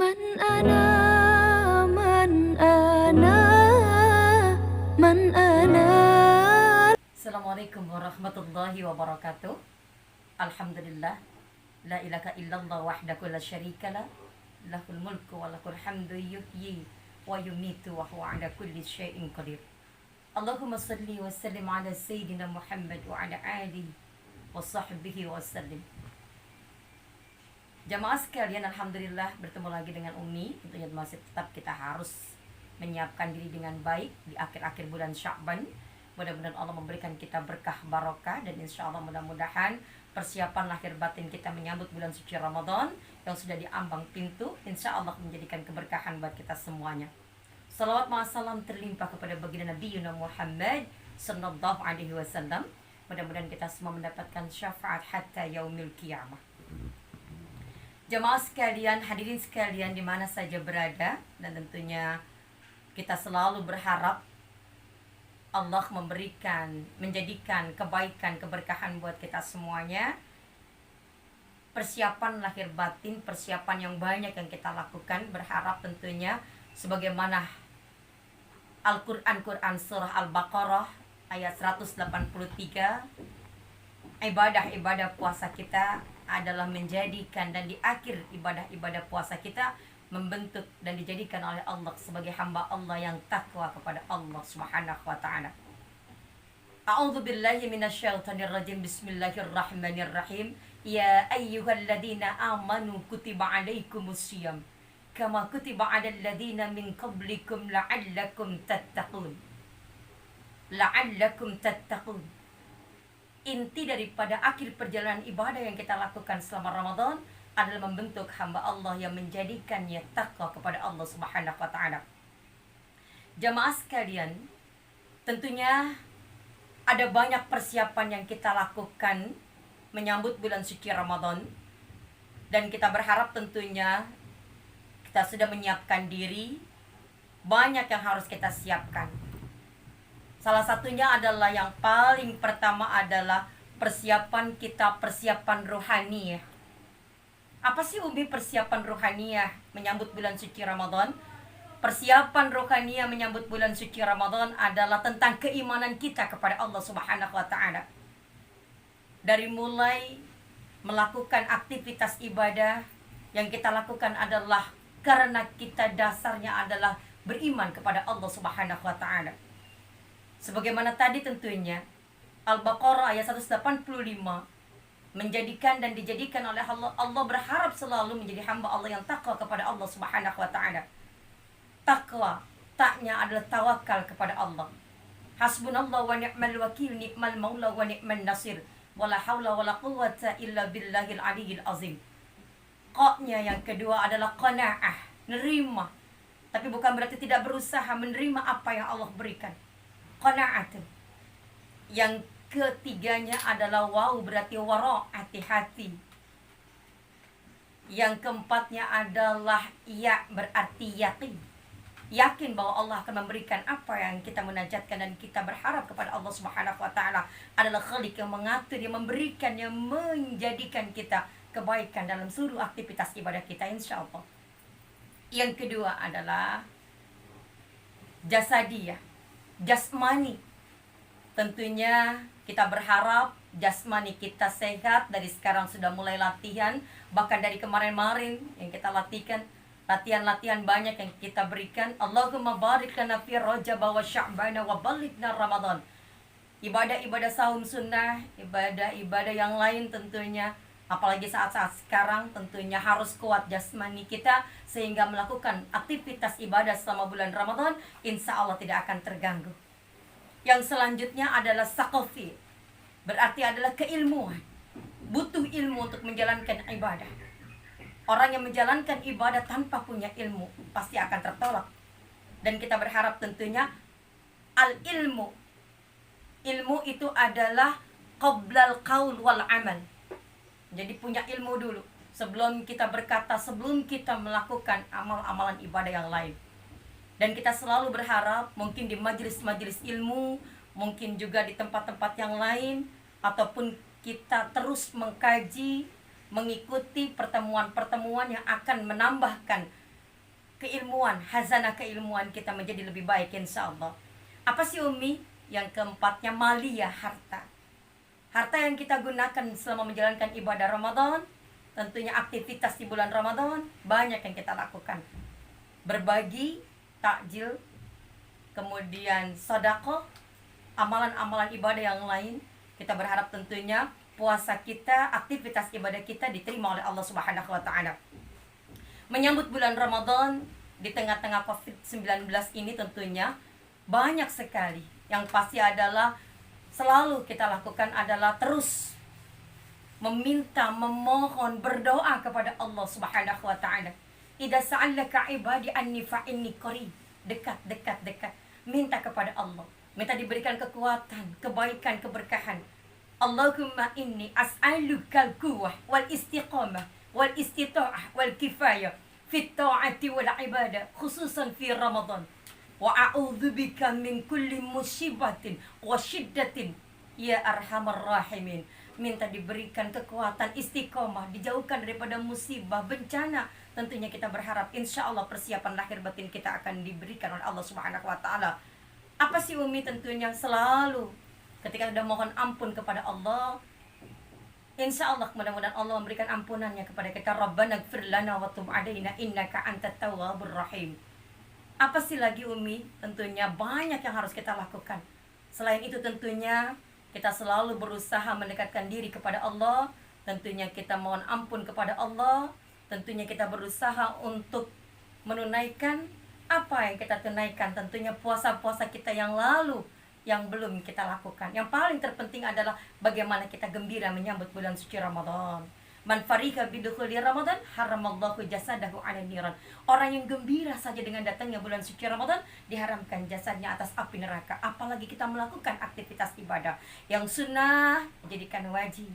من أنا من أنا من أنا. Assalamualaikum warahmatullahi wabarakatuh. Alhamdulillah, la ilaha illallah wahdahu la syarikalah, lahul mulku wa lahul hamdu yuhyi wa yumitu wa huwa ala kulli syai'in qadir. Allahumma salli wa sallim ala sayyidina Muhammad wa ala alihi wa sahbihi wa sallim. Jamaah sekalian, alhamdulillah bertemu lagi dengan Umi. Tentunya masih tetap kita harus menyiapkan diri dengan baik di akhir-akhir bulan Sya'ban. Mudah-mudahan Allah memberikan kita berkah barokah, dan insya Allah mudah-mudahan persiapan lahir batin kita menyambut bulan suci Ramadan yang sudah diambang pintu, insya Allah menjadikan keberkahan buat kita semuanya. Salawat ma'asalam terlimpah kepada baginda Nabi Muhammad sallallahu alaihi wasallam. Mudah-mudahan kita semua mendapatkan syafaat hatta yaumil qiyamah. Jamaah sekalian, hadirin sekalian di mana saja berada, dan tentunya kita selalu berharap Allah menjadikan kebaikan, keberkahan buat kita semuanya. Persiapan lahir batin, persiapan yang banyak yang kita lakukan, berharap tentunya sebagaimana Al-Quran surah Al-Baqarah ayat 183, ibadah puasa kita adalah menjadikan, dan di akhir ibadah puasa kita membentuk dan dijadikan oleh Allah sebagai hamba Allah yang takwa kepada Allah Subhanahu wa taala. A'udzu billahi minasyaitonir rajim. Bismillahirrahmanirrahim. Ya ayyuhalladzina amanu kutiba alaikumusiyam kama kutiba alal ladzina min qablikum la'allakum tattaqun. La'allakum tattaqun. Inti daripada akhir perjalanan ibadah yang kita lakukan selama Ramadan adalah membentuk hamba Allah yang menjadikannya takwa kepada Allah Subhanahu wa taala. Jamaah sekalian, tentunya ada banyak persiapan yang kita lakukan menyambut bulan suci Ramadan, dan kita berharap tentunya kita sudah menyiapkan diri. Banyak yang harus kita siapkan. Salah satunya adalah yang paling pertama adalah persiapan kita, persiapan rohani. Apa sih Umi persiapan rohaniah menyambut bulan suci Ramadan? Persiapan rohaniah menyambut bulan suci Ramadan adalah tentang keimanan kita kepada Allah Subhanahu wa taala. Dari mulai melakukan aktivitas ibadah yang kita lakukan adalah karena kita dasarnya adalah beriman kepada Allah Subhanahu wa taala. Sebagaimana tadi tentunya Al-Baqarah ayat 185 menjadikan dan dijadikan oleh Allah. Allah berharap selalu menjadi hamba Allah yang takwa kepada Allah Subhanahu wa taala. Takwa, taknya adalah tawakal kepada Allah. Hasbunallah wa ni'mal wakil, ni'mal maula wa ni'man nasir. Wala haula wala quwwata illa billahil aliyyil azim. Qa'nya yang kedua adalah qanaah, nerima. Tapi bukan berarti tidak berusaha menerima apa yang Allah berikan. Qanaat. Yang ketiganya adalah waw, berarti wara, hati-hati. Yang keempatnya adalah ya, berarti yakin. Yakin bahwa Allah akan memberikan apa yang kita munajatkan, dan kita berharap kepada Allah Subhanahu wa taala adalah Khalik yang mengatur, yang memberikan, yang menjadikan kita kebaikan dalam seluruh aktivitas ibadah kita insyaallah. Yang kedua adalah jasadiyah, jasmani. Tentunya kita berharap jasmani kita sehat. Dari sekarang sudah mulai latihan, bahkan dari kemarin-kemarin yang kita latihan banyak yang kita berikan. Allahumma barik lana fi Rajab wa Sya'ban wa balighna Ramadan. Ibadah-ibadah saum sunnah, ibadah-ibadah yang lain tentunya, apalagi saat-saat sekarang tentunya harus kuat jasmani kita sehingga melakukan aktivitas ibadah selama bulan Ramadan insya Allah tidak akan terganggu. Yang selanjutnya adalah saqafi, berarti adalah keilmuan. Butuh ilmu untuk menjalankan ibadah. Orang yang menjalankan ibadah tanpa punya ilmu pasti akan tertolak. Dan kita berharap tentunya al-ilmu. Ilmu itu adalah qablal qaul wal amal. Jadi punya ilmu dulu sebelum kita berkata, sebelum kita melakukan amal-amalan ibadah yang lain. Dan kita selalu berharap mungkin di majelis-majelis ilmu, mungkin juga di tempat-tempat yang lain, ataupun kita terus mengkaji, mengikuti pertemuan-pertemuan yang akan menambahkan keilmuan, hazanah keilmuan kita menjadi lebih baik insya Allah. Apa sih Umi? Yang keempatnya maliyah, harta. Harta yang kita gunakan selama menjalankan ibadah Ramadan, tentunya aktivitas di bulan Ramadan, banyak yang kita lakukan. Berbagi, takjil, kemudian sedekah, amalan-amalan ibadah yang lain. Kita berharap tentunya puasa kita, aktivitas ibadah kita diterima oleh Allah Subhanahu wa taala. Menyambut bulan Ramadan di tengah-tengah Covid-19 ini tentunya banyak sekali. Yang pasti adalah selalu kita lakukan adalah terus meminta, memohon, berdoa kepada Allah Subhanahu wa taala. Idza sa'alaka ibadi anni fa inni qarib. Dekat. Minta kepada Allah. Minta diberikan kekuatan, kebaikan, keberkahan. Allahumma inni as'aluka al-quwwah wal istiqamah wal istita'ah wal kifayah fit ta'ati wal ibadah khususan fi Ramadan. Wa a'udzubika min kulli musibatin wa syiddatin ya arhamar rahimin. Minta diberikan kekuatan, istiqomah, dijauhkan daripada musibah, bencana. Tentunya kita berharap insya Allah persiapan lahir batin kita akan diberikan oleh Allah Subhanahu wa taala. Apa sih Umi? Tentunya selalu ketika sudah mohon ampun kepada Allah, insya Allah mudah-mudahan Allah memberikan ampunannya kepada kita. Rabbana ighfir lana wa tub alaina innaka antat tawwabur rahim. Apa sih lagi Umi? Tentunya banyak yang harus kita lakukan. Selain itu tentunya kita selalu berusaha mendekatkan diri kepada Allah. Tentunya kita mohon ampun kepada Allah. Tentunya kita berusaha untuk menunaikan apa yang kita tunaikan. Tentunya puasa-puasa kita yang lalu yang belum kita lakukan. Yang paling terpenting adalah bagaimana kita gembira menyambut bulan suci Ramadan. Man farika bidukhuli Ramadan haramallahu jasadahu 'ala niran. Orang yang gembira saja dengan datangnya bulan suci Ramadan diharamkan jasadnya atas api neraka. Apalagi kita melakukan aktivitas ibadah yang sunnah jadikan wajib.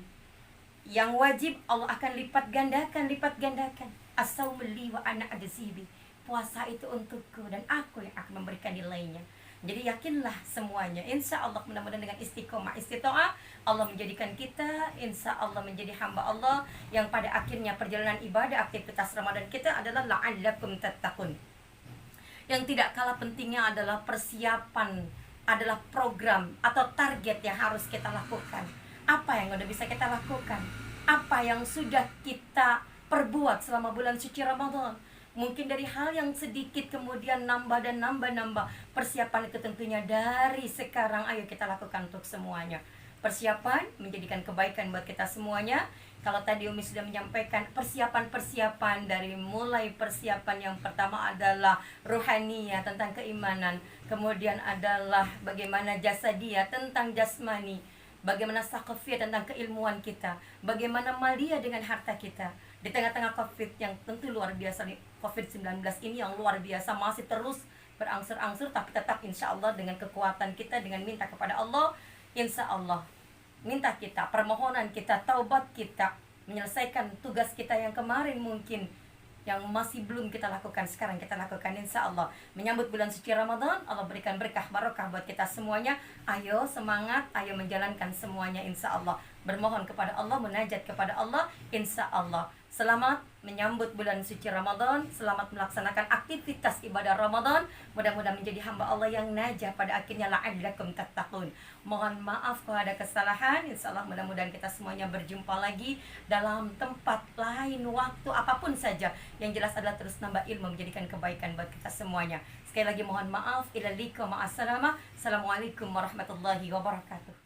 Yang wajib Allah akan lipat gandakan. As-saumu li wa ana ajzibi. Puasa itu untukku dan aku yang akan memberikan nilainya. Jadi yakinlah semuanya. Insya Allah mudah-mudahan dengan istiqomah, istitoah, Allah menjadikan kita insya Allah menjadi hamba Allah yang pada akhirnya perjalanan ibadah, aktivitas Ramadan kita adalah la'allakum tattaqun. Yang tidak kalah pentingnya adalah persiapan, adalah program atau target yang harus kita lakukan. Apa yang udah bisa kita lakukan? Apa yang sudah kita perbuat selama bulan suci Ramadan? Mungkin dari hal yang sedikit kemudian nambah. Persiapan itu tentunya dari sekarang ayo kita lakukan untuk semuanya. Persiapan menjadikan kebaikan buat kita semuanya. Kalau tadi Umi sudah menyampaikan persiapan dari mulai persiapan yang pertama adalah ruhaniyah tentang keimanan. Kemudian adalah bagaimana jasadiyah tentang jasmani. Bagaimana sakafiyah tentang keilmuan kita. Bagaimana maliyah dengan harta kita. Di tengah-tengah COVID yang tentu luar biasa, COVID-19 ini yang luar biasa masih terus berangsur-angsur, tapi tetap insya Allah dengan kekuatan kita, dengan minta kepada Allah, insya Allah minta kita, permohonan kita, taubat kita, menyelesaikan tugas kita yang kemarin mungkin yang masih belum kita lakukan, sekarang kita lakukan insya Allah. Menyambut bulan suci Ramadan, Allah berikan berkah barokah buat kita semuanya. Ayo semangat, ayo menjalankan semuanya insya Allah. Bermohon kepada Allah, munajat kepada Allah insya Allah. Selamat menyambut bulan suci Ramadan, selamat melaksanakan aktivitas ibadah Ramadan. Mudah-mudahan menjadi hamba Allah yang najah pada akhirnya la'allakum tattaqun. Mohon maaf kalau ada kesalahan. Insyaallah mudah-mudahan kita semuanya berjumpa lagi dalam tempat lain, waktu apapun saja. Yang jelas adalah terus nambah ilmu menjadikan kebaikan buat kita semuanya. Sekali lagi mohon maaf. Ila liqa ma'assalamah. Assalamualaikum warahmatullahi wabarakatuh.